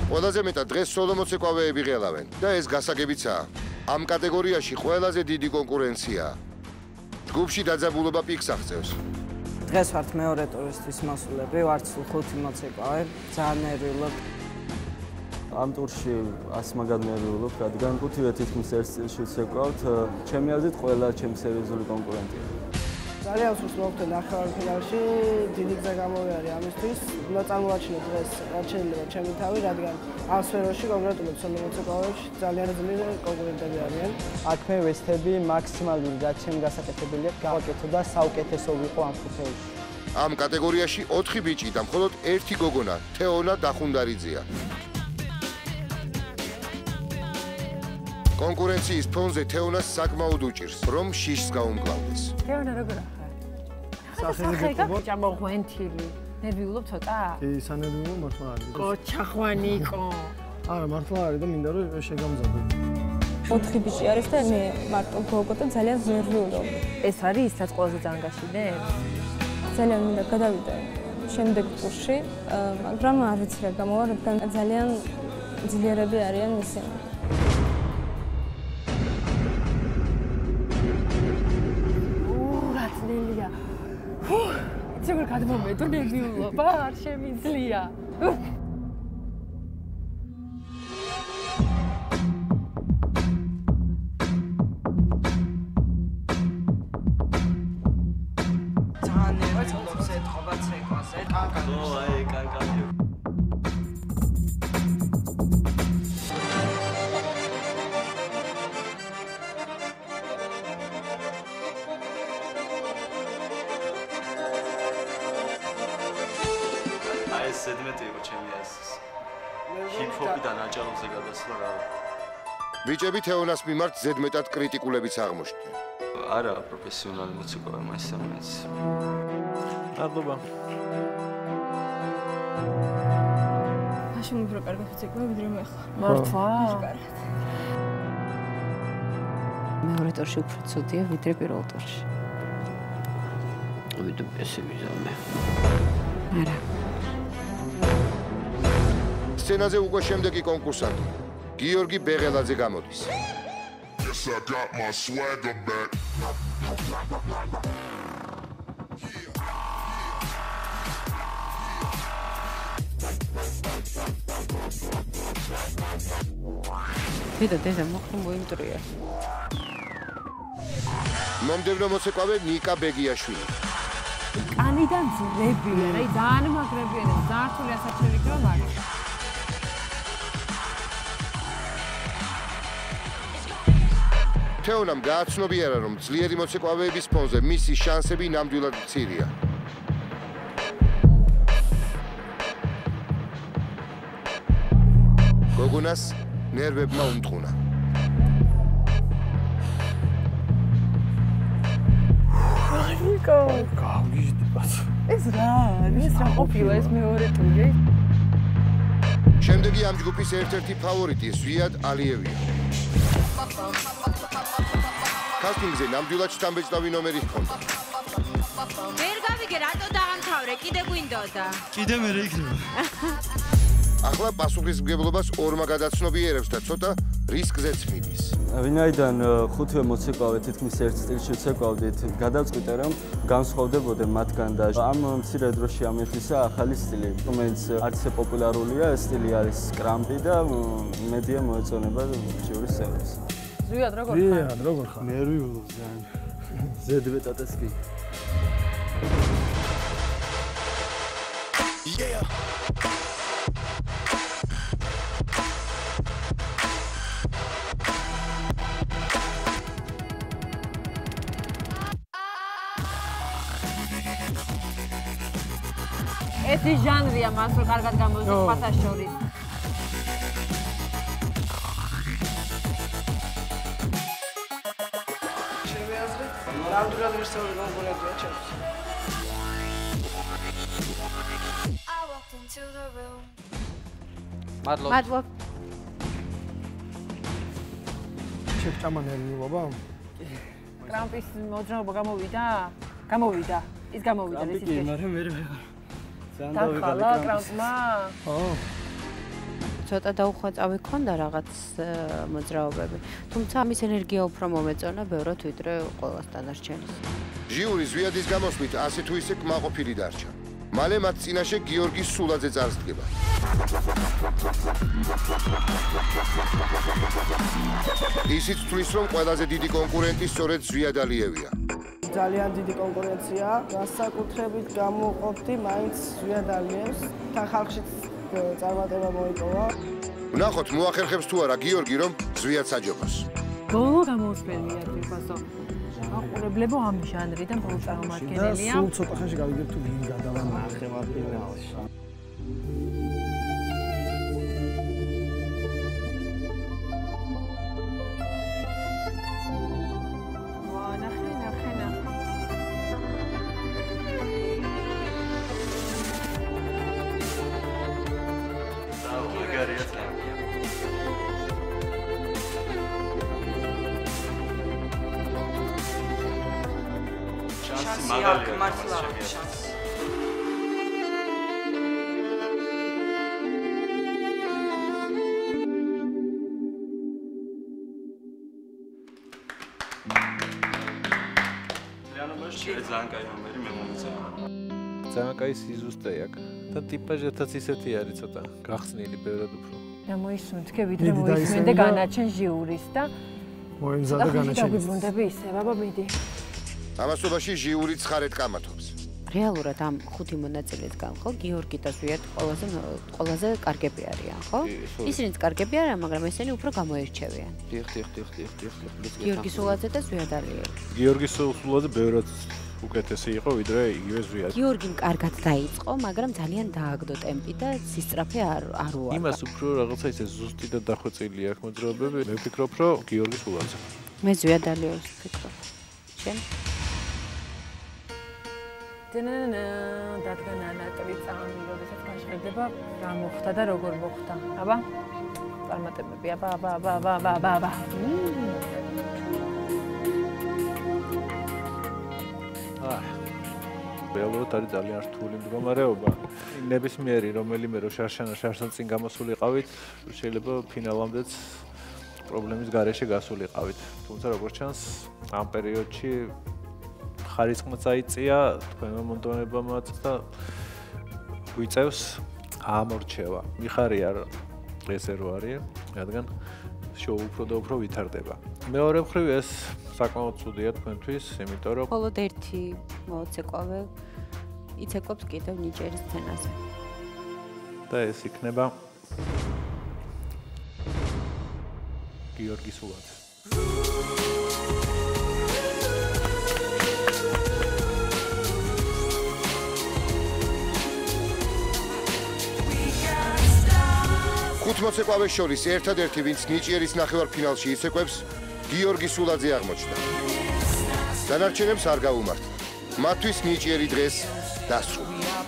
ყველაზე მეტად დღეს სოლო მოცეკვავეები ღელავენ და ეს გასაგებიცაა. ამ კატეგორიაში ყველაზე დიდი კონკურენციაა. ჯგუფში დაძაბულობა პიკს აღწევს. დღეს ვართ მეორე ტურისთვის მოსულები, ვართ სულ 5 მოცეკვავე, ძალიან ნერვიულობ. ამ ტურში 100 მაგად ნერვიულობ, რადგან 5-ვე თითქმის ერთ სტილში ვცეკვავთ, ჩემი აზრით ყველა ჩემი სერიოზული კონკურენტია. ძალიან სულს მოვხდე ნახევარფინალში, დიდი გზა გამოვიარე ამისთვის. უნდა წარმოაჩინო დღეს რაც შეიძლება ჩემი თავი, რადგან ამ სფეროში კონკრეტულად სოლო მოცეკვავეებში ძალიან ძლიერი კონკურენტები არიან. აქ მე ვესწრები მაქსიმალური რაც ჩემი გასაკეთებელია გავაკეთო და საუკეთესო ვიყო ამ ხუთეულში. ამ კატეგორიაში 4 ბიჭი და მხოლოდ 1 გოგონა, თეონა დახუნდარიძეა. კონკურენციის ფონზე თეონას საკმაოდ უჭირს, რომ შიშს გაუმკლავდეს. თეონა როგორ ახარ? სახელი გეკუბო? ჭამოღვენთილი. ნერვიულობ ცოტა? კი, სანერვიულო მართლა არის. კოჩახვანი იყო. არა, მართლა არის და მინდა რომ შეგამზადო. 4 ბიჭი არის და მე მარტო გოგო და ძალიან ნერვიულობ. ეს არის ის, რაც ყველაზე ძალიან გაშინებს? ძალიან მინდა გადავიდე შემდეგ ტურში, მაგრამ არ ვიცი რა გამოვა, რადგან ძალიან ძლიერები არიან ისინი. როგორ გადმომედო ნერვიულობა არ შემიძლია. ზედმეტი იყო ჩემი აზრით. ჰიპ-ჰოპიდან აჭაროზე გადასვლა რა. ბიჭები თეონას მიმართ ზედმეტად კრიტიკულებიც აღმოჩნდნენ. არა, პროფესიონალი მოცეკვავე მაინც. მადლობა. მაშინ უფრო კარგად ვცეკვავ, ვიდრე მე ხარ. მართლა? კარგად. მეორე ტურში უფრო ცუდია, ვიდრე პირველ ტურში. ვიდრე ესე ვიზამე. არა. სცენაზე უკვე შემდეგი კონკურსანტი გიორგი ბეღელაძე გამოდის. ვიდა დედა მოხდა მოიმტრია. მომდევნო მოცეკვავე ნიკა ბეგიაშვილი. კანიდან ძლებია, რა ძალიან მაგრებია და ზართული ასაჩევი რომ არის. თეონამ გააცნობიერა, რომ ძლიერი მოცეკვავეების ფონზე მისი შანსები ნამდვილად მცირეა. გოგონას ნერვებმა უმტყუნა. ნიკო, გავგიჟდიბათ. ეს რა ყოფილა ეს მეორე ტური? შემდეგი ამ ჯგუფის ერთ-ერთი ფავორიტი ზვიად ალიევია. კასტინგზე ნამდვილად შთამბეჭდავი ნომერი ჰქონდა. ვერ გავიგე, რატო დაამთავრე, კიდე გვინდოდა. კიდე მე რა იქნება? ახლა პასუხისმგებლობას ორმა გადაცნობიერებს და ცოტა რისკზეც მიდის. ვინაიდან 5-ვე მოცეკვავე თითქმის ერთ სტილში ვცეკვავდით, გადავწყვიტე რომ განსხვავდებოდე მათგან და ამ მცირე დროში ამეთვისა ახალი სტილი, რომელიც არც ისე პოპულარულია, ეს სტილი არის კრამპი და მედია მოეწონება ჟიურის წევრებს. ზვიად როგორ ხარ? ზვიად როგორ ხარ? ნერვიულობ ძალიან. ზედმეტადაც კი. ეს ის ჟანრია, მას რო კარგად გამოვიდა სხვათა შორის. ჩემი აზრით, ნამდვილად ვერსიული კონკურენტია ჩემთვის. მადლობა. შეჭამა ნერვიულობა? კრამპის მოძრაობა გამოვიდა? გამოვიდა. ის გამოვიდა ეს ის. მაგრამ მე დახალა კრამპმა? ხო. ცოტა დაუხვაწავი ქონდა რაღაც მოძრაობები. თუმცა ამის ენერგია უფრო მომეწონა ბევრად ვიდრე ყველას დანარჩენის. ჟიური ზვიადის გამოსვლით ასე თუ ისე კმაყოფილი დარჩა. მალე მათ წინაშე გიორგი სულაძე წარსდგება. ისიც თვლის, რომ ყველაზე დიდი კონკურენტი სწორედ ზვიად ალიევია. ძალიან დიდი კონკურენცია, განსაკუთრებით გამოყოფდი მაინც ზვიად ალიევს, თან ხალხშიც წარმატება მოიპოვა. ვნახოთ მოახერხებს თუ არა გიორგი რომ ზვიად საჯობოს. ბოლო გამოუსმენია თვითონსო. აყურებლებო ამ ჟანრიდან ბოლო წარმომადგენელია. სულ ცოტა ხანში გავიგებ თუ ვინ გადავანახება ფინალში. ძალიან კაი სიზუსტე აქვს და ტიპაჟეთაც ისეთი არის ცოტა გახსნილი ბევრად უფრო. და მოისუნთქე ვიდრე მოისმენდე განაჩენ ჟიურის და მოემზადა განაჩენი. დაგვიბრუნდები ისე, ბაბა მიდი. ამასობაში ჟიური ცხარეთ კამათობს. რეალურად ამ 5 მონაწილისგან ხო გიორგი და ზვიად ყველაზე კარგები არიან, ხო? ისინიც კარგები არიან, მაგრამ ესენი უფრო გამოირჩევიან. დიახ. გიორგი სულაძე და ზვიად ალიევი. გიორგი სულაძე ბევრად უკეთესი იყო ვიდრე იგივე ზვიად. გიორგიმ კარგად დაიწყო, მაგრამ ძალიან დააგდო ტემპი და სისწრაფე არ უარდა. იმას უფრო რაღაცა ისე ზუსტი და დახვეწილი აქვს მოძრაობები. მე ვფიქრობ, რომ გიორგი სულაძე. მე ზვიად ალიევს ვფიქრობ. შენ? დადგა ნანატრი წამი, როდესაც გაშღერდება, რა მოხდა და როგორ მოხდა. აბა? წარმატებები, აბა. რეალურად არის ძალიან რთული მდგომარეობა. ნებისმიერი რომელიმე რო შარშან წინ გამოსულიყავით, შეიძლება ფინალამდეც პრობლემის გარეშე გასულიყავით. თუმცა როგორც ჩანს, ამ პერიოდში ხარისხმაც აიწია, თქვენმა მონტონებამაც და გვიწევს ამორჩევა. მიხარია ესე რო არის, რადგან შოუ უფრო და უფრო ვითარდება. მეორე მხრივ ეს საკმაოდ ცუდია თქვენთვის, იმიტომ რომ მხოლოდ ერთი მოცეკვავე იცეკვებს კიდევ ნიჭერის სცენაზე. და ეს იქნება გიორგი სულაძე. ხუთ მოცეკვავეს შორის ერთადერთი ვინც ნიჭიერის ნახევარფინალში იცეკვებს გიორგი სულაძე აღმოჩნდა. დანარჩენებს არ გაუმართლა. მათთვის ნიჭიერი დღეს დასრულდა.